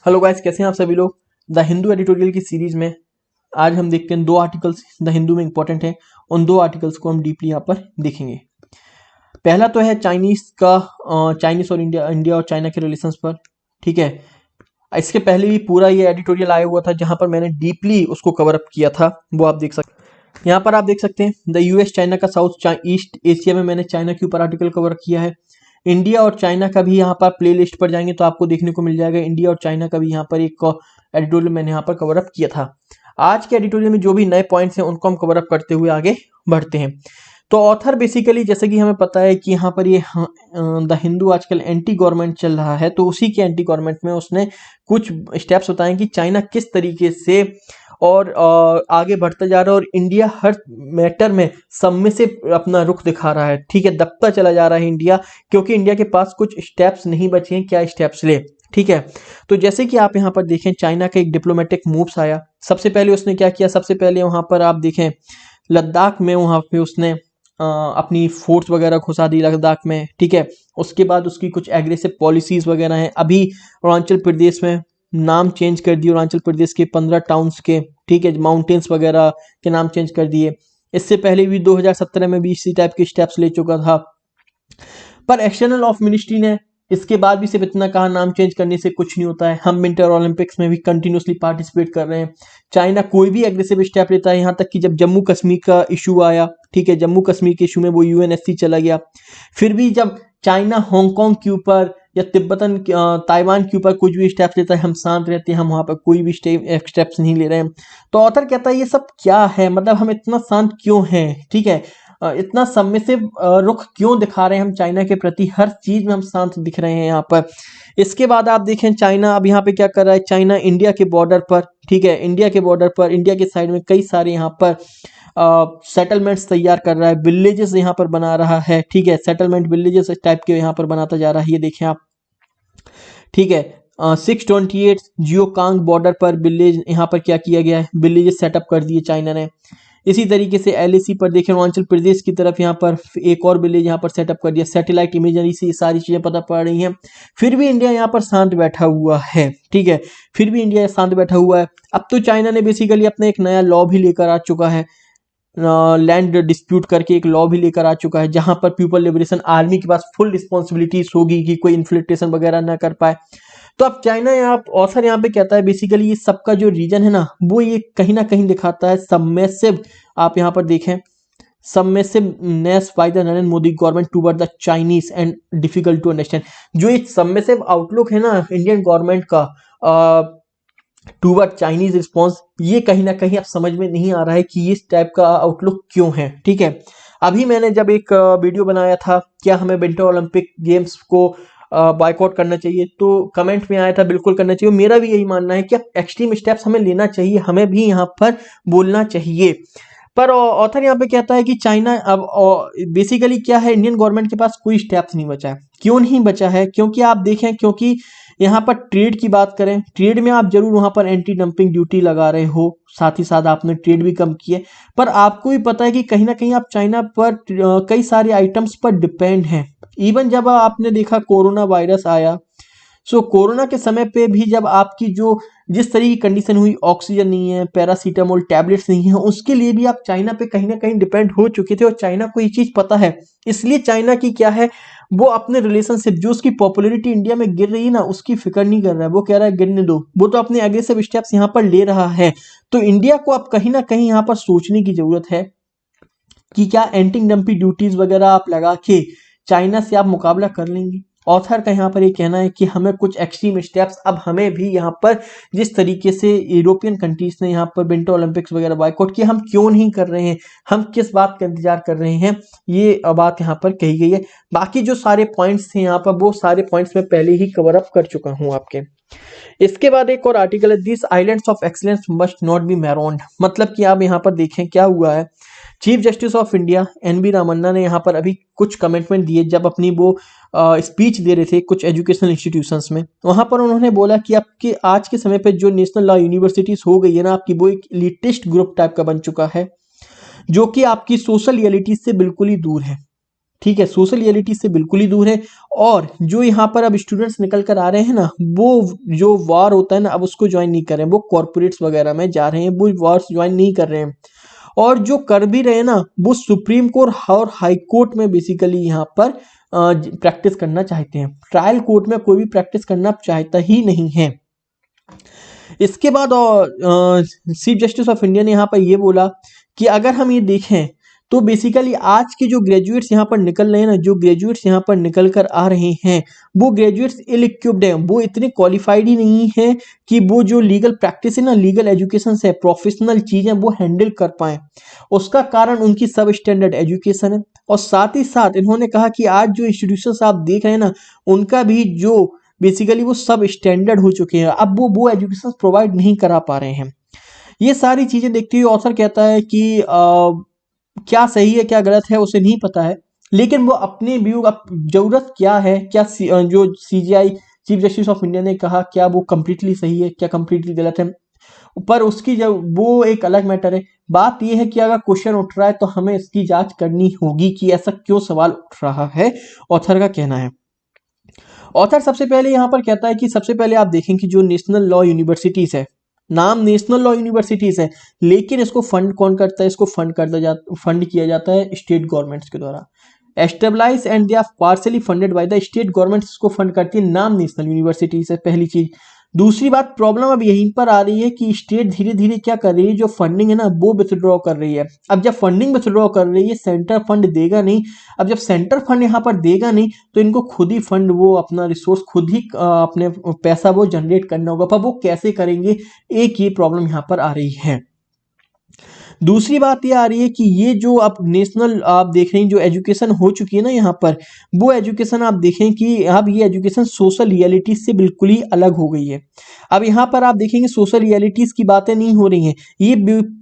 Hello guys, कैसे हैं आप सभी लोग। द हिंदू एडिटोरियल की सीरीज में आज हम देखते हैं दो आर्टिकल्स द हिंदू में इंपॉर्टेंट हैं। उन दो आर्टिकल्स को हम डीपली यहाँ पर देखेंगे। पहला तो है चाइनीस और इंडिया और चाइना के रिलेशंस पर। ठीक है, इसके पहले भी पूरा ये एडिटोरियल आया हुआ था जहां पर मैंने डीपली उसको कवर अप किया था, वो आप देख सकते हैं। यहाँ पर आप देख सकते हैं द यूएस चाइना का साउथ ईस्ट एशिया में मैंने चाइना के ऊपर आर्टिकल कवर किया है। इंडिया और चाइना का भी यहाँ पर प्ले लिस्ट पर जाएंगे तो आपको देखने को मिल जाएगा। इंडिया और चाइना का भी यहाँ पर एक एडिटोरियल मैंने यहाँ पर कवर अप किया था। आज के एडिटोरियल में जो भी नए पॉइंट्स हैं उनको हम कवर अप करते हुए आगे बढ़ते हैं। तो ऑथर बेसिकली जैसे कि हमें पता है कि यहाँ पर ये द हिंदू आजकल एंटी गवर्नमेंट चल रहा है, तो उसी के एंटी गवर्नमेंट में उसने कुछ स्टेप्स बताए कि चाइना किस तरीके से और आगे बढ़ता जा रहा है और इंडिया हर मैटर में सबमिसिव अपना रुख दिखा रहा है। ठीक है, दबता चला जा रहा है इंडिया, क्योंकि इंडिया के पास कुछ स्टेप्स नहीं बचे हैं। क्या स्टेप्स ले? ठीक है, तो जैसे कि आप यहाँ पर देखें चाइना का एक डिप्लोमेटिक मूव्स आया। सबसे पहले उसने क्या किया, सबसे पहले वहां पर आप देखें लद्दाख में वहां पे उसने अपनी फोर्स वगैरह घुसा दी लद्दाख में। ठीक है, उसके बाद उसकी कुछ एग्रेसिव पॉलिसीज वगैरह हैं। अभी अरुणाचल प्रदेश में नाम चेंज कर दिए, अरुणाचल प्रदेश के 15 टाउन्स के, ठीक है, माउंटेन्स वगैरह के नाम चेंज कर दिए। इससे पहले भी 2017 में भी इसी टाइप के स्टेप्स ले चुका था। पर एक्सटर्नल ऑफ मिनिस्ट्री ने इसके बाद भी सिर्फ इतना कहा, नाम चेंज करने से कुछ नहीं होता है, हम विंटर ओलंपिक्स में भी कंटिन्यूसली पार्टिसिपेट कर रहे हैं। चाइना कोई भी एग्रेसिव स्टेप लेता है, यहाँ तक कि जब जम्मू कश्मीर का इशू आया, ठीक है, जम्मू कश्मीर के इशू में वो यूएनएससी चला गया। फिर भी जब चाइना हांगकांग के ऊपर या तिब्बतन ताइवान के ऊपर कुछ भी स्टेप्स लेता है, हम शांत रहते हैं, हम वहां पर कोई भी स्टेप्स नहीं ले रहे हैं। तो ऑथर कहता है ये सब क्या है, मतलब हम इतना शांत क्यों हैं। ठीक है, इतना सबमिसिव रुख क्यों दिखा रहे हैं हम चाइना के प्रति, हर चीज में हम शांत दिख रहे हैं यहाँ पर। इसके बाद आप देखें चाइना अब यहाँ पे क्या कर रहा है, चाइना इंडिया के बॉर्डर पर, ठीक है, इंडिया के बॉर्डर पर इंडिया के साइड में कई सारे यहाँ पर सेटलमेंट्स तैयार कर रहा है, विलेजेस यहाँ पर बना रहा है। ठीक है, सेटलमेंट विलेजेस टाइप के यहाँ पर बनाता जा रहा है, ये देखें आप। ठीक है, 628 जियोकांग बॉर्डर पर विलेज यहाँ पर क्या किया गया है, विलेजेस सेटअप कर दिए चाइना ने। इसी तरीके से एलएसी पर देखें अरुणाचल प्रदेश की तरफ यहाँ पर एक और विलेज यहाँ पर सेटअप कर दिया। सैटेलाइट इमेजरी से ये सारी चीजें पता पड़ रही हैं। फिर भी इंडिया यहाँ पर शांत बैठा हुआ है। ठीक है, फिर भी इंडिया शांत बैठा हुआ है। अब तो चाइना ने बेसिकली अपना एक नया लॉ भी लेकर आ चुका है, लैंड डिस्प्यूट करके एक लॉ भी लेकर आ चुका है, जहां पर पीपल लिबरेशन आर्मी के पास फुल रिस्पॉन्सिबिलिटीज होगी कि कोई इन्फिल्ट्रेशन वगैरह ना कर पाए। तो अब चाइना यहाँ ऑथर यहाँ पे कहता है बेसिकली ये सबका जो रीजन है ना, वो ये कहीं ना कहीं दिखाता है सबमेसिव। आप यहाँ पर देखें submissiveness by the Narendra Modi government toward the Chinese and difficult to understand. जो एक सबमेसिव आउटलुक है ना इंडियन गवर्नमेंट का टूवर्ड चाइनीज रिस्पॉन्स, ये कहीं ना कहीं अब समझ में नहीं आ रहा है कि इस टाइप का आउटलुक क्यों है। ठीक है, अभी मैंने जब एक वीडियो बनाया था क्या हमें विंटर ओलंपिक गेम्स को बॉयकॉट करना चाहिए, तो कमेंट में आया था बिल्कुल करना चाहिए। मेरा भी यही मानना है कि एक्सट्रीम स्टेप्स हमें लेना चाहिए, हमें भी यहाँ पर बोलना चाहिए। पर ऑथर यहाँ पे कहता है कि चाइना अब बेसिकली क्या है, इंडियन गवर्नमेंट के पास कोई स्टेप्स नहीं बचा है। क्यों नहीं बचा है? क्योंकि आप देखें, क्योंकि यहाँ पर ट्रेड की बात करें, ट्रेड में आप जरूर वहां पर एंटी डंपिंग ड्यूटी लगा रहे हो, साथ ही साथ आपने ट्रेड भी कम किए, पर आपको भी पता है कि कहीं ना कहीं आप चाइना पर कई सारे आइटम्स पर डिपेंड हैं। इवन जब आपने देखा कोरोना वायरस आया, सो कोरोना के समय पे भी जब आपकी जो जिस तरह की कंडीशन हुई, ऑक्सीजन नहीं है, पैरासीटामोल टैबलेट्स नहीं है, उसके लिए भी आप चाइना पे कहीं ना कहीं डिपेंड हो चुके थे और चाइना को ये चीज पता है। इसलिए चाइना की क्या है, वो अपने रिलेशनशिप, जो उसकी पॉपुलैरिटी इंडिया में गिर रही है ना, उसकी फिक्र नहीं कर रहा है। वो कह रहा है गिरने दो, वो तो अपने एग्रेसिव स्टेप्स यहाँ पर ले रहा है। तो इंडिया को अब कहीं ना कहीं यहाँ पर सोचने की जरूरत है कि क्या एंटी डंपिंग ड्यूटीज वगैरह आप लगा के चाइना से आप मुकाबला कर लेंगे। ऑथर का यहाँ पर ये कहना है कि हमें कुछ एक्सट्रीम स्टेप्स, अब हमें भी यहाँ पर जिस तरीके से यूरोपियन कंट्रीज ने यहाँ पर विंटर ओलंपिक्स वगैरह बायकॉट किया, हम क्यों नहीं कर रहे हैं, हम किस बात का इंतजार कर रहे हैं, ये बात यहाँ पर कही गई है। बाकी जो सारे पॉइंट्स थे यहाँ पर, वो सारे पॉइंट्स मैं पहले ही कवर अप कर चुका हूँ आपके। इसके बाद एक और आर्टिकल है, this islands of excellence must not be marooned. मतलब कि आप यहाँ पर देखें क्या हुआ है, chief justice of India N V Ramana ने यहाँ पर अभी कुछ कमिटमेंट दिए जब अपनी वो स्पीच दे रहे थे कुछ एजुकेशनल इंस्टीट्यूशंस में। वहां पर उन्होंने बोला कि आपके आज के समय पे जो नेशनल लॉ यूनिवर्सिटीज हो गई है ना आपकी, वो एक एलिटिस्ट ग्रुप टाइप का बन चुका है, जो कि आपकी सोशल रियलिटी से बिल्कुल ही दूर है। ठीक है, सोशल रियलिटी से बिल्कुल ही दूर है। और जो यहाँ पर अब स्टूडेंट्स निकल कर आ रहे हैं ना, वो जो वार होता है ना, अब उसको ज्वाइन नहीं कर रहे हैं, वो कॉर्पोरेट्स वगैरह में जा रहे हैं, वो वार्स ज्वाइन नहीं कर रहे हैं। और जो कर भी रहे हैं ना, वो सुप्रीम कोर्ट और हाई कोर्ट में बेसिकली यहाँ पर प्रैक्टिस करना चाहते हैं। ट्रायल कोर्ट में कोई भी प्रैक्टिस करना चाहता ही नहीं है। इसके बाद चीफ जस्टिस ऑफ इंडिया ने यहाँ पर ये बोला कि अगर हम ये देखें तो बेसिकली आज के जो ग्रेजुएट्स यहाँ पर निकल रहे हैं ना, जो ग्रेजुएट्स यहाँ पर निकल कर आ रहे हैं, वो ग्रेजुएट्स इल इक्विप्ड हैं, वो इतने क्वालिफाइड ही नहीं है कि वो जो लीगल प्रैक्टिस है ना, लीगल एजुकेशन से प्रोफेशनल चीजें वो हैंडल कर पाए। उसका कारण उनकी सब स्टैंडर्ड एजुकेशन है। और साथ ही साथ इन्होंने कहा कि आज जो इंस्टीट्यूशन आप देख रहे हैं ना, उनका भी जो बेसिकली वो सब स्टैंडर्ड हो चुके हैं, अब वो एजुकेशन प्रोवाइड नहीं करा पा रहे हैं। ये सारी चीजें देखते हुए ऑथर कहता है कि क्या सही है क्या गलत है उसे नहीं पता है, लेकिन वो अपने व्यू जरूरत क्या है, क्या जो CGI chief justice of India ने कहा क्या वो कंप्लीटली सही है क्या कंप्लीटली गलत है, पर उसकी जब वो एक अलग मैटर है। बात यह है कि अगर क्वेश्चन उठ रहा है तो हमें इसकी जांच करनी होगी कि ऐसा क्यों सवाल उठ रहा है, ऑथर का कहना है। ऑथर सबसे पहले यहाँ पर कहता है कि सबसे पहले आप देखें कि जो नेशनल लॉ यूनिवर्सिटीज है, नाम नेशनल लॉ यूनिवर्सिटीज है, लेकिन इसको फंड कौन करता है, इसको फंड किया जाता है स्टेट गवर्नमेंट्स के द्वारा। Established and they are partially funded by the state governments, इसको फंड करती है, नाम नेशनल यूनिवर्सिटीज है, पहली चीज। दूसरी बात, प्रॉब्लम अब यहीं पर आ रही है कि स्टेट धीरे धीरे क्या कर रही है, जो फंडिंग है ना वो विथड्रॉ कर रही है। अब जब फंडिंग विथड्रॉ कर रही है, सेंटर फंड देगा नहीं। अब जब सेंटर फंड यहाँ पर देगा नहीं तो इनको खुद ही फंड, वो अपना रिसोर्स खुद ही अपने पैसा वो जनरेट करना होगा, पर वो कैसे करेंगे, एक ये प्रॉब्लम यहाँ पर आ रही है। दूसरी बात ये आ रही है कि ये जो आप नेशनल आप देख रहे हैं जो एजुकेशन हो चुकी है ना यहाँ पर, वो एजुकेशन आप देखें कि अब ये एजुकेशन सोशल रियलिटीज से बिल्कुल ही अलग हो गई है। अब यहाँ पर आप देखेंगे सोशल रियलिटीज की बातें नहीं हो रही हैं, ये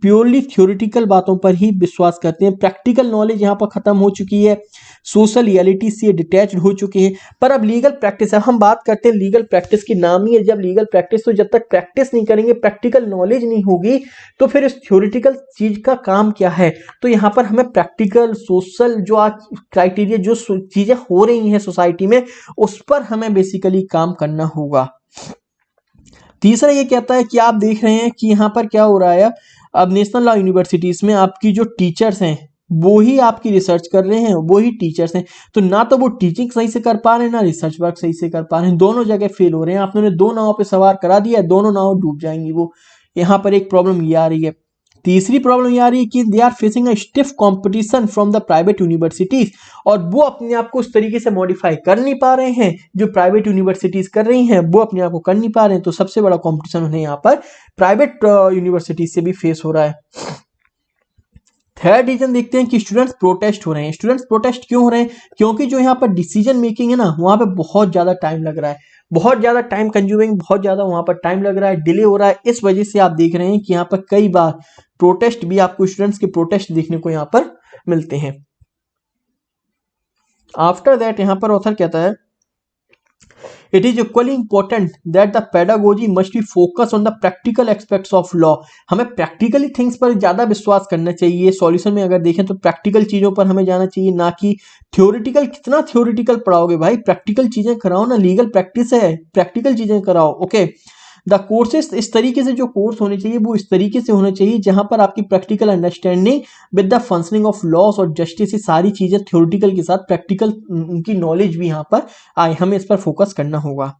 प्योरली थ्योरेटिकल बातों पर ही विश्वास करते हैं। प्रैक्टिकल नॉलेज यहाँ पर खत्म हो चुकी है, सोशल रियलिटी से डिटैच्ड हो चुके हैं। पर अब लीगल प्रैक्टिस है, हम बात करते हैं लीगल प्रैक्टिस की, नाम ही है जब लीगल प्रैक्टिस, तो जब तक प्रैक्टिस नहीं करेंगे, प्रैक्टिकल नॉलेज नहीं होगी, तो फिर इस थ्योरेटिकल चीज का काम क्या है। तो यहाँ पर हमें प्रैक्टिकल सोशल जो आज क्राइटेरिया जो चीजें हो रही हैं सोसाइटी में, उस पर हमें बेसिकली काम करना होगा। तीसरा ये कहता है कि आप देख रहे हैं कि यहाँ पर क्या हो रहा है, अब नेशनल लॉ यूनिवर्सिटीज में आपकी जो टीचर्स हैं वो ही आपकी रिसर्च कर रहे हैं, वो ही टीचर्स हैं, तो ना तो वो टीचिंग सही से कर पा रहे हैं, ना रिसर्च वर्क सही से कर पा रहे हैं, दोनों जगह फेल हो रहे हैं। आपने दो नावों पे सवार करा दिया, दोनों नाव डूब जाएंगी वो। यहाँ पर एक प्रॉब्लम ये आ रही है। तीसरी प्रॉब्लम ये आ रही है कि they are facing a stiff competition from the private universities, और वो अपने आप को उस तरीके से मॉडिफाई कर नहीं पा रहे हैं जो प्राइवेट यूनिवर्सिटीज कर रही हैं, वो अपने आप को कर नहीं पा रहे हैं। तो सबसे बड़ा कंपटीशन उन्हें यहाँ पर प्राइवेट यूनिवर्सिटीज से भी फेस हो रहा है। थर्ड रीजन देखते हैं कि स्टूडेंट्स प्रोटेस्ट हो रहे हैं। स्टूडेंट्स प्रोटेस्ट क्यों हो रहे हैं, क्योंकि जो यहाँ पर डिसीजन मेकिंग है ना, वहां पे बहुत ज्यादा टाइम लग रहा है, बहुत ज्यादा टाइम कंज्यूमिंग, बहुत ज्यादा वहां पर टाइम लग रहा है, डिले हो रहा है। इस वजह से आप देख रहे हैं कि यहाँ पर कई बार प्रोटेस्ट भी, आपको स्टूडेंट्स के प्रोटेस्ट देखने को यहाँ पर मिलते हैं। आफ्टर दैट यहाँ पर ऑथर कहता है, it is equally important that the pedagogy must be focused on the practical aspects of law। हमें प्रैक्टिकली थिंग्स पर ज्यादा विश्वास करना चाहिए। सॉल्यूशन में अगर देखें तो प्रैक्टिकल चीजों पर हमें जाना चाहिए, ना कि थ्योरेटिकल। कितना थ्योरेटिकल पढ़ाओगे भाई, प्रैक्टिकल चीजें कराओ ना, लीगल प्रैक्टिस है, प्रैक्टिकल चीजें कराओ। ओके, द कोर्सेस, इस तरीके से जो कोर्स होने चाहिए वो इस तरीके से होने चाहिए जहां पर आपकी practical understanding with the functioning of loss और जस्टिस, ये सारी चीजें थ्योरेटिकल के साथ प्रैक्टिकल उनकी नॉलेज भी यहाँ पर आए, हमें इस पर फोकस करना होगा।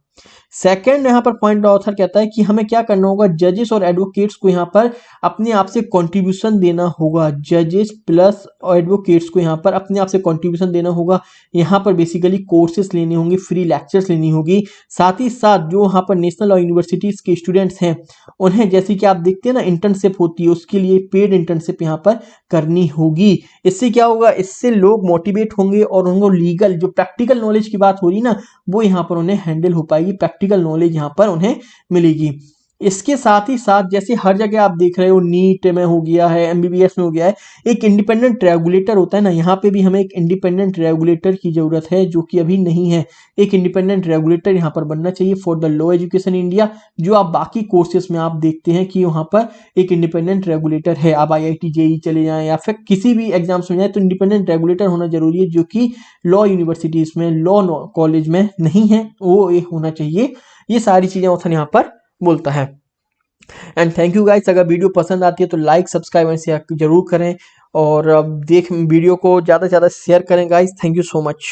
सेकंड यहाँ पर पॉइंट ऑथर कहता है कि हमें क्या करना होगा, जजेस और एडवोकेट्स को यहाँ पर अपने आप से कंट्रीब्यूशन देना होगा। जजेस प्लस एडवोकेट्स को यहाँ पर अपने आप से कंट्रीब्यूशन देना होगा। यहाँ पर बेसिकली कोर्सेस लेने होंगे, फ्री लेक्चर्स लेनी होगी। साथ ही साथ जो यहाँ पर नेशनल लॉ यूनिवर्सिटीज के स्टूडेंट्स हैं उन्हें, जैसे कि आप देखते हैं ना इंटर्नशिप होती है, उसके लिए पेड इंटर्नशिप यहाँ पर करनी होगी। इससे क्या होगा, इससे लोग मोटिवेट होंगे और उनको लीगल जो प्रैक्टिकल नॉलेज की बात हो रही ना, वो यहाँ पर उन्हें हैंडल हो पाएगी, प्रैक्टिकल नॉलेज यहाँ पर उन्हें मिलेगी। इसके साथ ही साथ जैसे हर जगह आप देख रहे हो, नीट में हो गया है, एमबीबीएस में हो गया है, एक इंडिपेंडेंट रेगुलेटर होता है ना, यहाँ पे भी हमें एक इंडिपेंडेंट रेगुलेटर की जरूरत है, जो कि अभी नहीं है। एक इंडिपेंडेंट रेगुलेटर यहाँ पर बनना चाहिए for the law education India. जो आप बाकी कोर्सेज में आप देखते हैं कि वहाँ पर एक इंडिपेंडेंट रेगुलेटर है, आप IIT जेई चले जाएं या फिर किसी भी एग्जाम्स में जाए, तो इंडिपेंडेंट रेगुलेटर होना जरूरी है, जो कि लॉ यूनिवर्सिटीज में, लॉ कॉलेज में नहीं है, वो एक होना चाहिए। ये सारी चीजें ऑथर यहाँ पर बोलता है। एंड थैंक यू गाइस, अगर वीडियो पसंद आती है तो लाइक, सब्सक्राइब एंड शेयर जरूर करें, और देख वीडियो को ज़्यादा से ज़्यादा शेयर करें guys. Thank you so much.